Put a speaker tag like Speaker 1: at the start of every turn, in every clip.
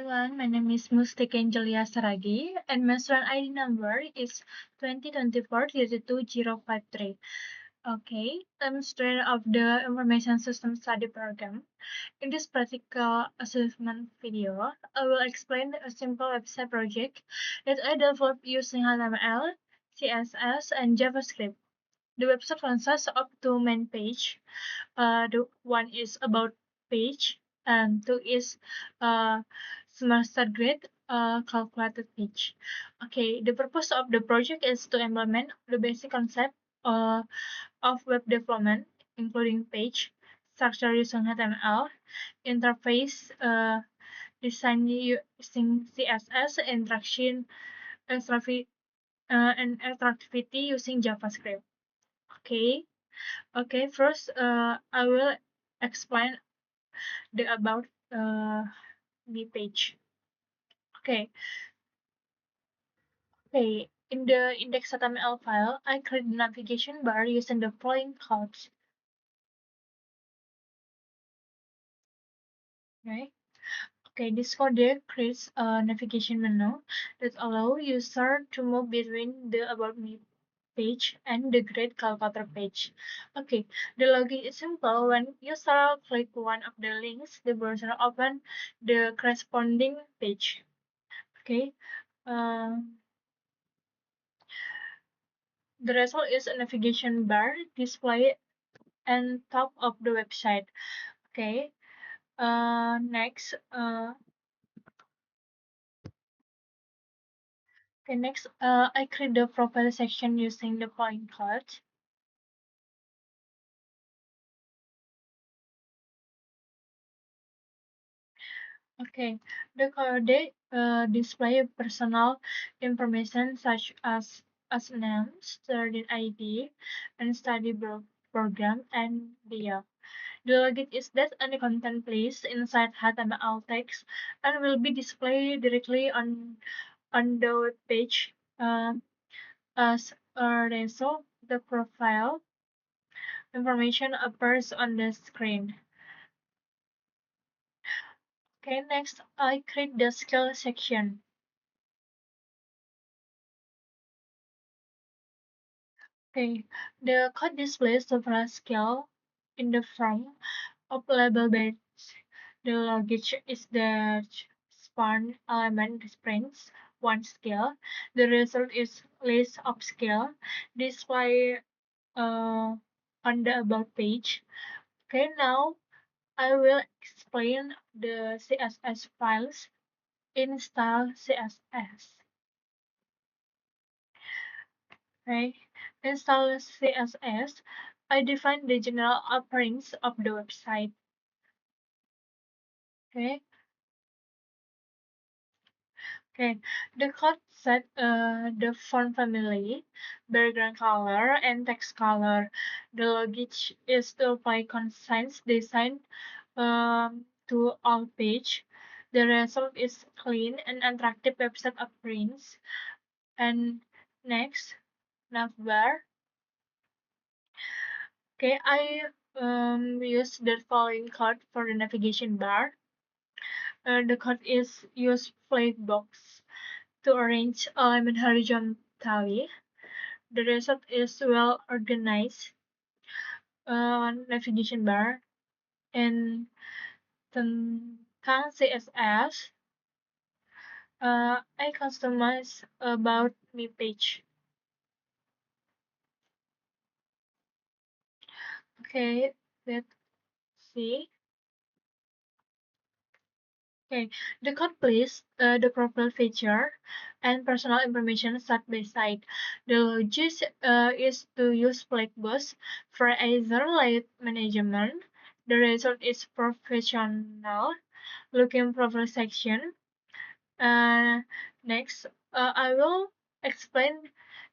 Speaker 1: everyone, my name is Mustika Angelia Saragi and my student ID number is 2024-32053. Okay, I'm a student of the Information System Study Program. In this practical assessment video, I will explain a simple website project that I developed using HTML, CSS, and JavaScript. The website consists of two main pages. The one is about page, and two is semester grade calculated page. Okay, the purpose of the project is to implement the basic concept uh, of web development, including page structure using HTML, interface design using CSS, extravi- and interactivity using JavaScript. Okay. Okay, first I will explain the about me page. Okay, okay. In the index.html file, I create the navigation bar using the following codes. Okay. Okay, this code creates a navigation menu that allow user to move between the about me page and the grade calculator page. Okay, the login is simple. When user click one of the links, the browser open the corresponding page. Okay. Um, the result is a navigation bar displayed on top of the website. Okay. Next. Okay. Next. I create the profile section using the point cloud. Okay. The code display personal information such as name, student ID, and study program, and the login is that any content placed inside HTML text and will be displayed directly on the web page as a result. The profile information appears on the screen. Okay, next I create the skill section. Okay, the code displays several skill in the form of label base. The logic is the span element prints one skill. The result is list of skill display on the about page. Okay, now I will explain the CSS files in style CSS. Okay, in style CSS, I define the general appearance of the website. Okay. Okay, the code set the font family, background color, and text color. The logic is to apply constraints design to all page. The result is clean and attractive website appearance. And next, navbar. Okay, I use the following code for the navigation bar. The code is use flagbox to arrange element horizontally. The result is well organized navigation bar and tentang CSS. I customize about me page. Okay, let's see. Okay, the code plays the profile feature and personal information side by side. The logic is to use Flexbus for either light management. The result is professional looking profile section. Uh, Next, I will explain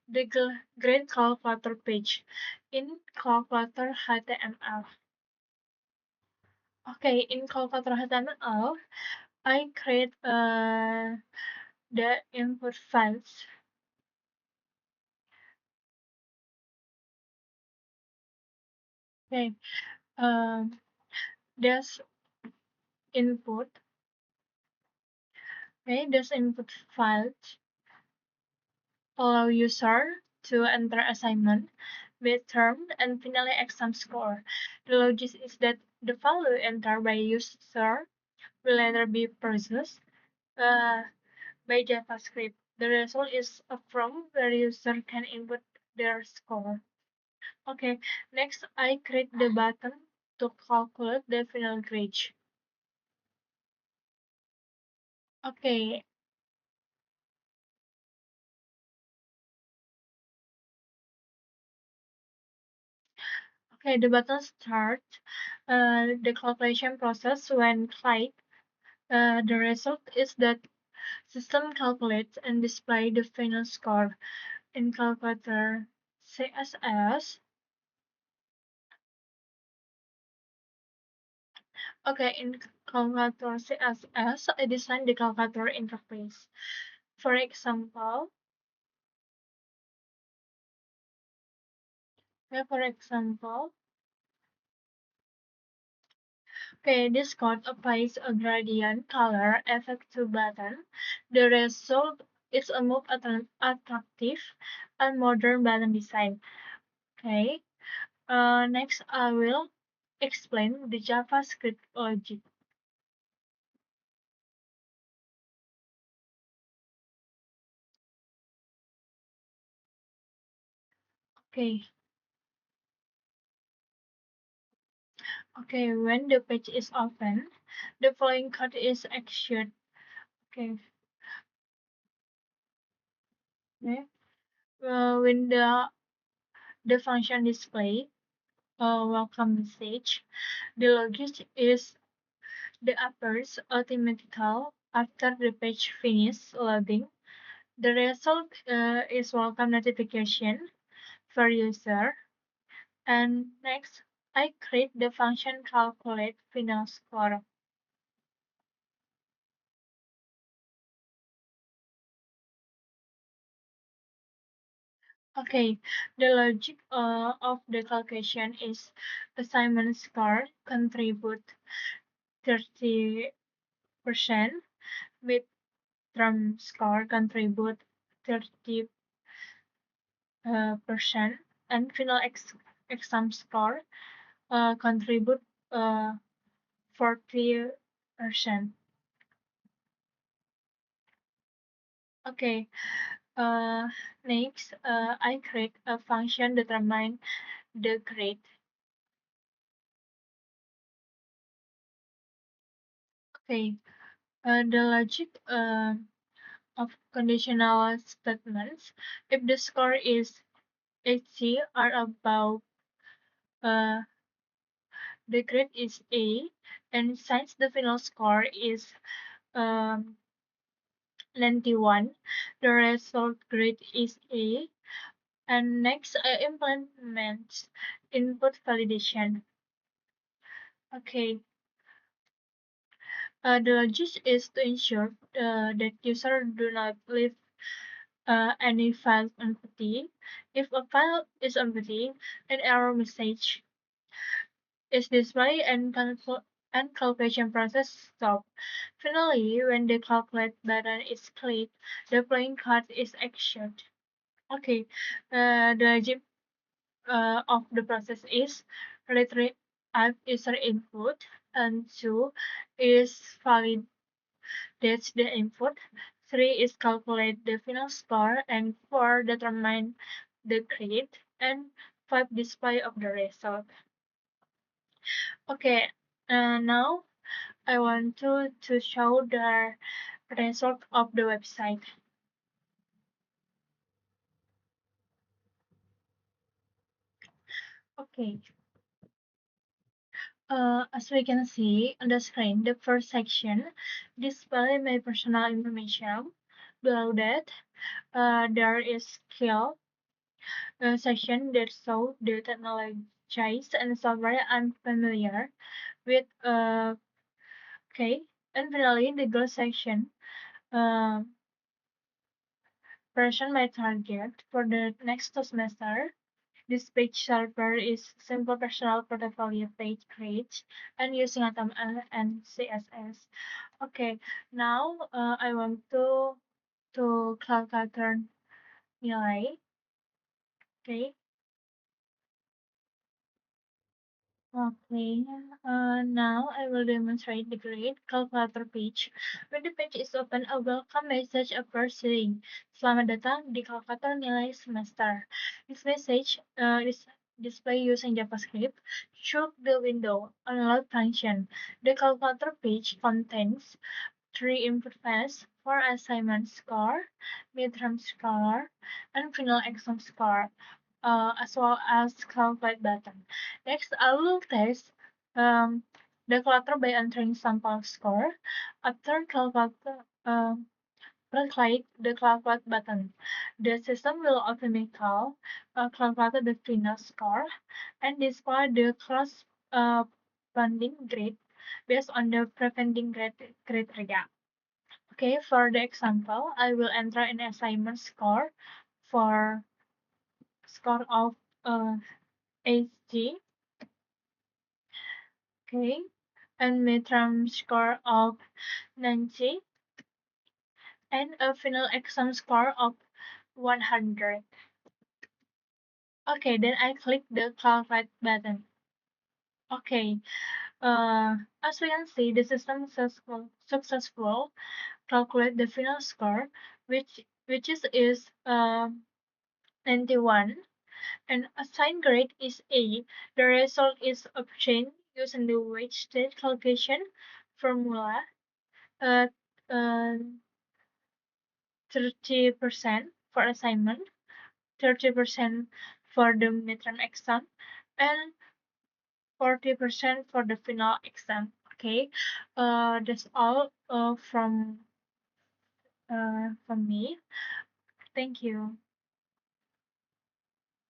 Speaker 1: the grade calculator page in calculator HTML. Okay, in calculator HTML, I create the input files. Okay, um, there's input, Okay, this input field allow user to enter assignment, midterm, and finally exam score. The logic is that the value entered by user will later be processed uh, by JavaScript. The result is a prompt where user can input their score. Okay, next I click the button to calculate the final grade. Okay, okay, the button starts the calculation process when clicked. The result is that system calculates and display the final score in calculator CSS. Okay, in calculator CSS, I design the calculator interface. For example, for example, okay, this code applies a gradient color effect to button. The result is a more attractive and modern button design. Okay, next I will explain the JavaScript logic. Okay, okay, when the page is open, the following code is executed. Okay, okay. When the function display welcome message, the logic is the appears automatically after the page finishes loading. The result is welcome notification for user. And next, I create the function calculate final score. Okay, the logic of the calculation is assignment score contribute 30%, midterm score contribute 30%, percent, and final exam score contribute 40%. Okay, uh, next I create a function determine the grade. Okay, the logic of conditional statements. If the score is 80 or above, uh, the grade is A, and since the final score is um, 91, the result grade is A. And next, I implement input validation. Okay, the logic is to ensure that user do not leave any file empty. If a file is empty, an error message is displayed and calculation process stop. Finally, when the calculate button is clicked, the playing card is executed. Okay, the logic of the process is retrieve user input, and 2 is validates the input, 3 is calculate the final score, and 4 determine the grade, and 5 display of the result. Okay, now I want to show the result of the website. Okay, as we can see on the screen, the first section display my personal information. Below that, there is skill section that show the technologies and software I'm familiar with. Okay, and finally the goal section, uh, person my target for the next semester. This page server is simple personal portfolio page create and using HTML and CSS. Okay, now I want to calculate nilai. Okay. Okay, now I will demonstrate the grade calculator page. When the page is open, a welcome message appears saying, "Selamat datang di kalkulator nilai semester." This message is displayed using JavaScript. Choose the window unload function. The calculator page contains three input fields for assignment score, midterm score, and final exam score, as well as calculate button. Next, I will test the calculator by entering sample score. After calculator, click the calculate button. The system will automatically calculate the final score and display the corresponding grade based on the preventing grade criteria. Okay, for the example, I will enter an assignment score for score of HG, okay, and midterm score of 90, and a final exam score of 100. Okay, then I click the calculate button. Okay, as we can see, the system successful calculate the final score, which is 91. And assigned grade is A. The result is obtained using the wage state calculation formula. Uh, uh, 30% for assignment, 30% for the midterm exam, and 40% for the final exam. Okay, that's all from me. Thank you.